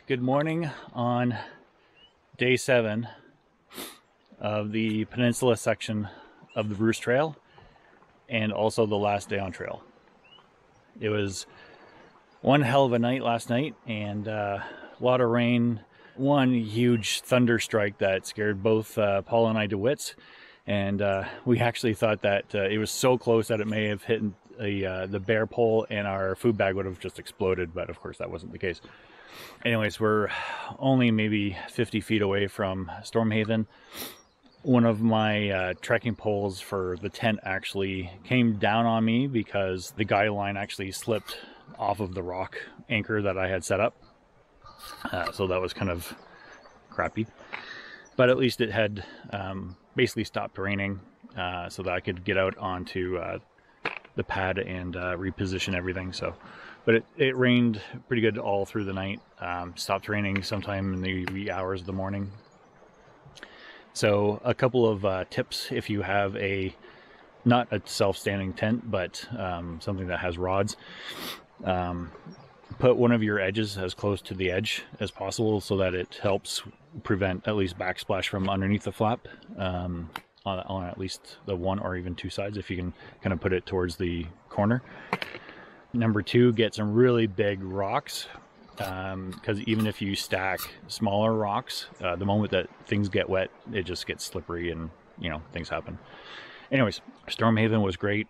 Good morning on day 7 of the peninsula section of the Bruce Trail, and also the last day on trail. It was one hell of a night last night, and a lot of rain, one huge thunder strike that scared both Paul and I to wits, and we actually thought that it was so close that it may have hit the bear pole and our food bag would have just exploded, but of course that wasn't the case. Anyways, we're only maybe 50 feet away from Stormhaven. One of my trekking poles for the tent actually came down on me because the guy line actually slipped off of the rock anchor that I had set up. So that was kind of crappy. But at least it had basically stopped raining so that I could get out onto the pad and reposition everything. But it rained pretty good all through the night. Stopped raining sometime in the wee hours of the morning. So a couple of tips if you have not a self-standing tent, but something that has rods. Put one of your edges as close to the edge as possible so that it helps prevent at least backsplash from underneath the flap on at least the one or even two sides, if you can kind of put it towards the corner. Number 2, get some really big rocks, because even if you stack smaller rocks, the moment that things get wet, it just gets slippery and, you know, things happen. Anyways, Stormhaven was great.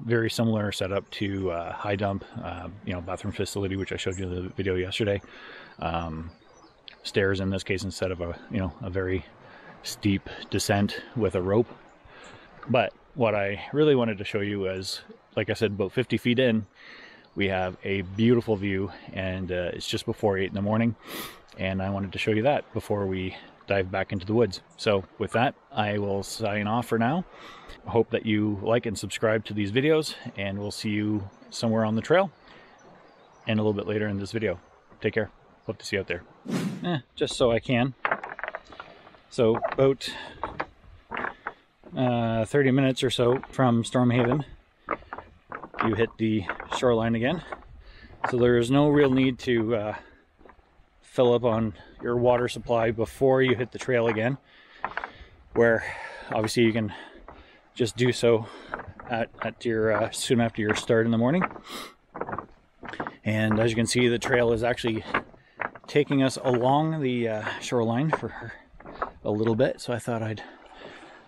Very similar setup to High Dump, bathroom facility, which I showed you in the video yesterday. Stairs in this case instead of a very steep descent with a rope. But what I really wanted to show you was, like I said, about 50 feet in, we have a beautiful view, and it's just before 8 in the morning, and I wanted to show you that before we dive back into the woods. So with that, I will sign off for now. I hope that you like and subscribe to these videos, and we'll see you somewhere on the trail and a little bit later in this video. Take care. Hope to see you out there. Just so I can. So about 30 minutes or so from Stormhaven, you hit the shoreline again. So there is no real need to fill up on your water supply before you hit the trail again, where obviously you can just do so at your soon after your start in the morning. And as you can see, the trail is actually taking us along the shoreline for a little bit, so I thought I'd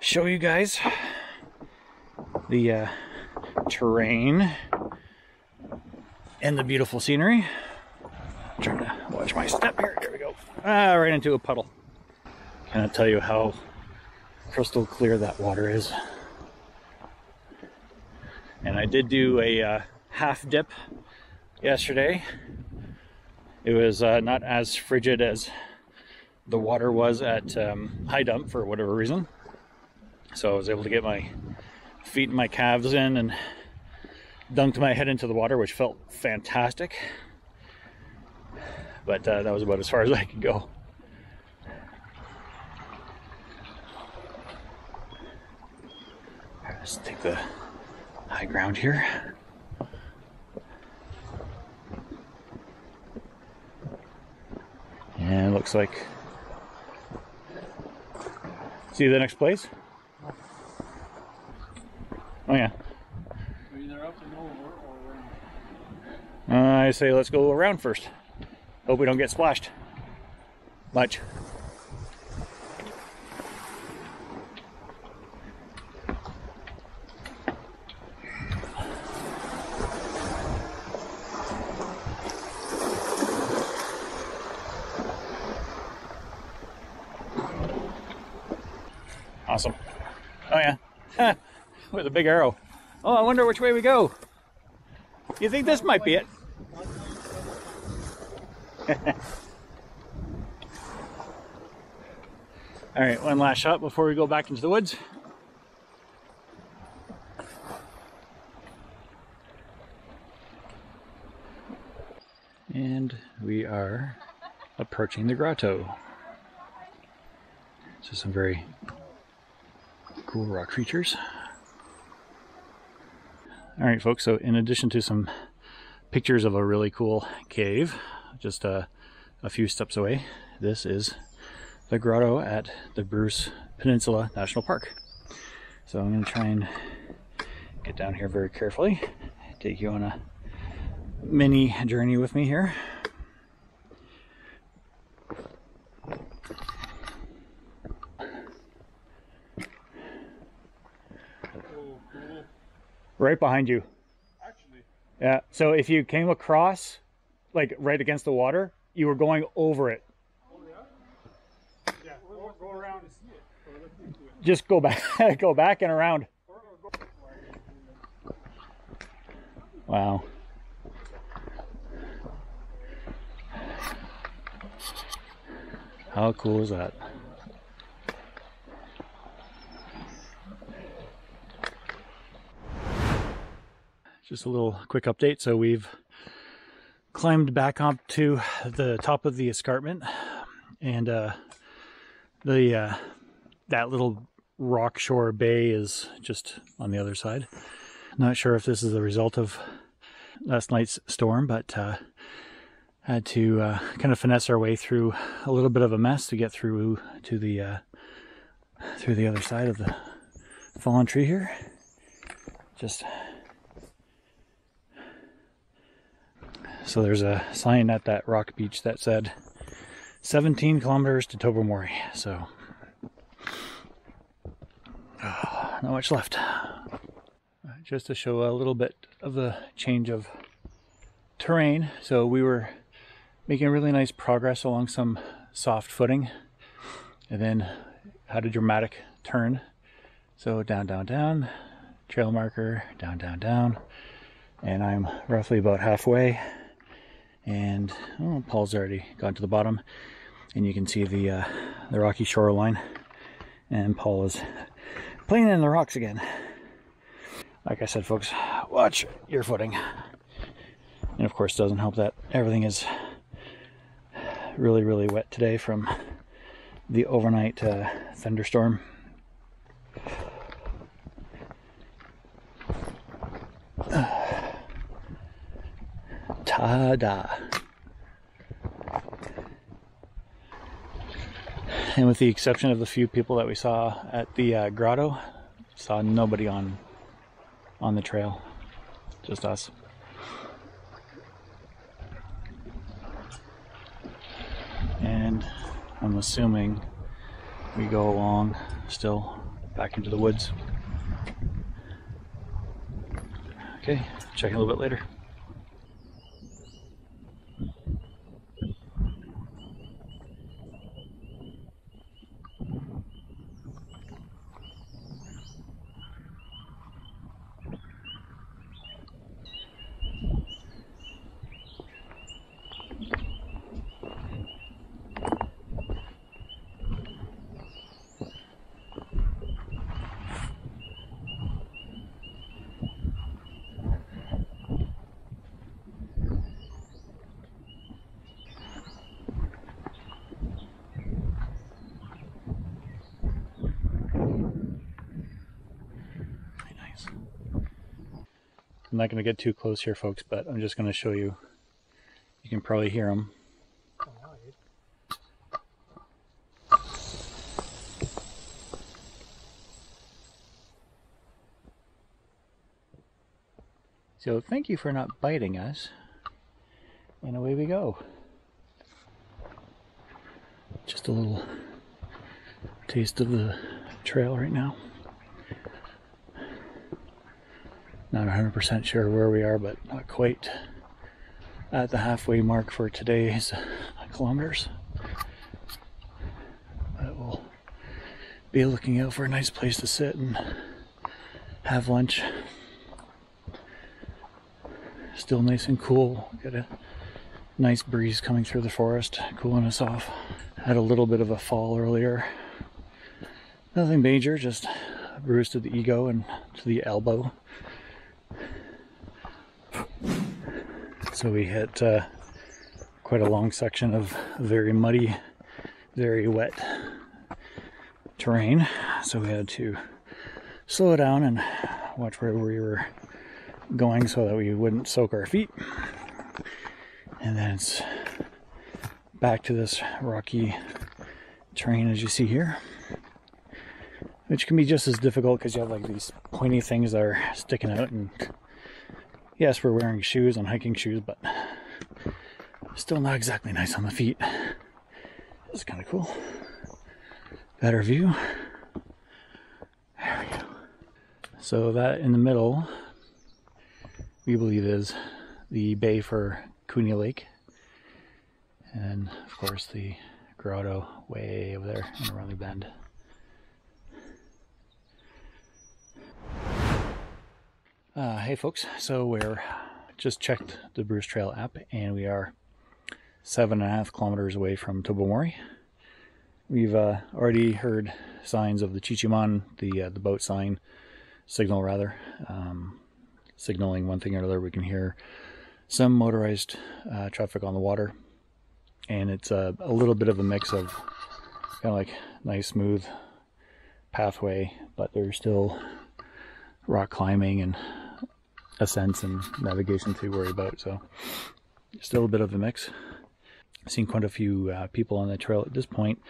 show you guys the terrain and the beautiful scenery. I'm trying to watch my step here. There we go. Right into a puddle. Can't tell you how crystal clear that water is. And I did do a half dip yesterday. It was not as frigid as the water was at High Dump for whatever reason. So I was able to get my feet and my calves in and dunked my head into the water, which felt fantastic. But that was about as far as I could go. Let's take the high ground here. And it looks like, see the next place? Oh yeah. Either up and over or around. I say let's go around first. Hope we don't get splashed much. Awesome. Oh yeah. With a big arrow. Oh, I wonder which way we go. You think this might be it? All right, one last shot before we go back into the woods. And we are approaching the grotto. So some very cool rock features. All right, folks, so in addition to some pictures of a really cool cave, just a few steps away, this is the grotto at the Bruce Peninsula National Park. So I'm going to try and get down here very carefully, take you on a mini journey with me here. Right behind you. Actually. Yeah, so if you came across, like right against the water, you were going over it. Oh yeah? Yeah, go around and see it. Or look into it. Just go back, go back and around. Wow. How cool is that? Just a little quick update. So we've climbed back up to the top of the escarpment, and that little rock shore bay is just on the other side. Not sure if this is the result of last night's storm, but had to kind of finesse our way through a little bit of a mess to get through to the other side of the fallen tree here. So there's a sign at that rock beach that said 17 kilometers to Tobermory. So not much left. Just to show a little bit of the change of terrain. So we were making really nice progress along some soft footing, and then had a dramatic turn. So down, down, down, trail marker, down, down, down, and I'm roughly about halfway. And Paul's already gone to the bottom, and you can see the rocky shoreline, and Paul is playing in the rocks again. Like I said, folks, watch your footing. And of course, it doesn't help that everything is really, really wet today from the overnight thunderstorm. Ta-da! And with the exception of the few people that we saw at the grotto, saw nobody on the trail, just us. And I'm assuming we go along still back into the woods. Okay, check a little bit later. I'm not going to get too close here, folks, but I'm just going to show you. You can probably hear them. So thank you for not biting us. And away we go. Just a little taste of the trail right now. Not 100% sure where we are, but not quite at the halfway mark for today's kilometers. But we'll be looking out for a nice place to sit and have lunch. Still nice and cool. Got a nice breeze coming through the forest, cooling us off. Had a little bit of a fall earlier. Nothing major, just a bruise to the ego and to the elbow. So we hit quite a long section of very muddy, very wet terrain. So we had to slow down and watch where we were going so that we wouldn't soak our feet. And then it's back to this rocky terrain as you see here, which can be just as difficult because you have like these pointy things that are sticking out, and yes, we're wearing shoes and hiking shoes, but still not exactly nice on the feet. It's kind of cool. Better view. There we go. So that in the middle, we believe is the bay for Cooney Lake. And of course the grotto way over there in the Running Bend. Hey folks, so we're just checked the Bruce Trail app and we are 7.5 kilometers away from Tobermory. We've already heard signs of the Chichimon, the boat signal rather, signaling one thing or another. We can hear some motorized traffic on the water, and it's a little bit of a mix of kind of like nice smooth pathway, but there's still rock climbing and ascents and navigation to worry about, so still a bit of a mix. I've seen quite a few people on the trail at this point,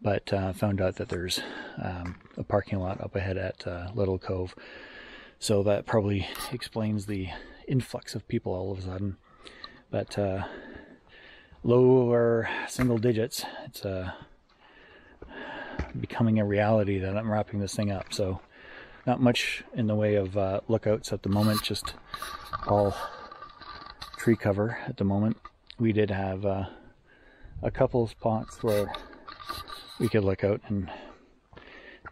but found out that there's a parking lot up ahead at Little Cove, so that probably explains the influx of people all of a sudden. But lower single digits, it's becoming a reality that I'm wrapping this thing up, so not much in the way of lookouts at the moment, just all tree cover at the moment. We did have a couple spots where we could look out and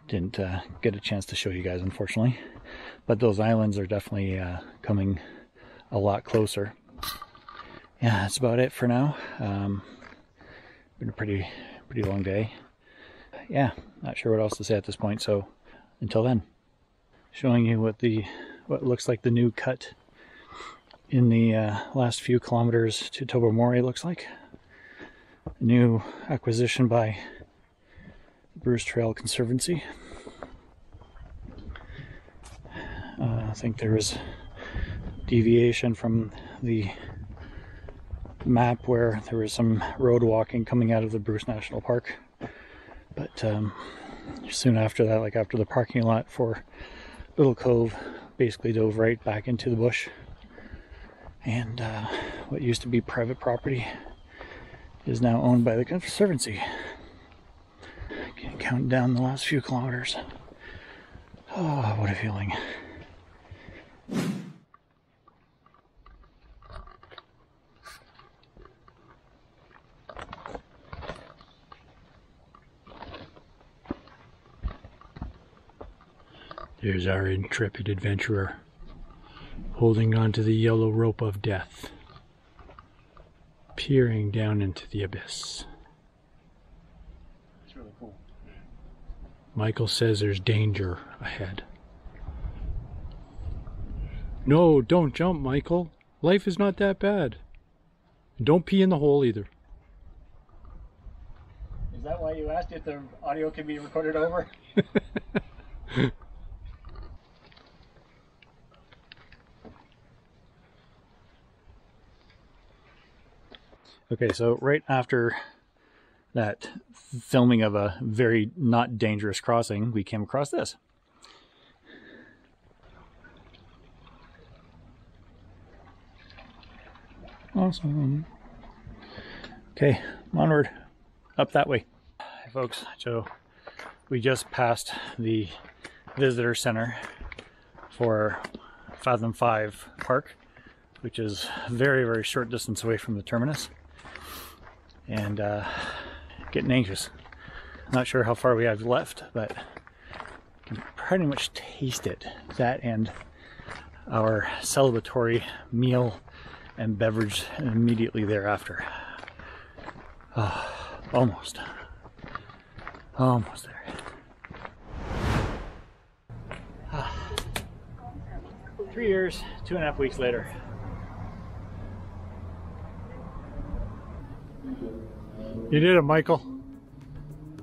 didn't get a chance to show you guys, unfortunately, but those islands are definitely coming a lot closer. Yeah, that's about it for now. Been a pretty long day. Yeah, not sure what else to say at this point, so until then, showing you what looks like the new cut in the last few kilometers to Tobermory looks like. A new acquisition by Bruce Trail Conservancy. I think there was deviation from the map where there was some road walking coming out of the Bruce National Park, but soon after that, like after the parking lot for Little Cove, basically dove right back into the bush, and what used to be private property is now owned by the Conservancy. Counting down the last few kilometers. Oh, what a feeling. There's our intrepid adventurer, holding on to the yellow rope of death, peering down into the abyss. It's really cool. Michael says there's danger ahead. No, don't jump, Michael. Life is not that bad. Don't pee in the hole either. Is that why you asked if the audio can be recorded over? Okay, so right after that filming of a very not dangerous crossing, we came across this. Awesome. Okay, onward, up that way. Hey folks, so we just passed the visitor center for Fathom 5 Park, which is very, very short distance away from the terminus. And getting anxious. Not sure how far we have left, but can pretty much taste it. That and our celebratory meal and beverage immediately thereafter. Almost there. 3 years, 2.5 weeks later. You did it, Michael.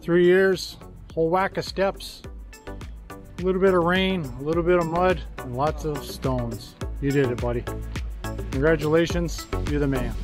3 years, whole whack of steps, a little bit of rain, a little bit of mud, and lots of stones. You did it, buddy. Congratulations, you're the man.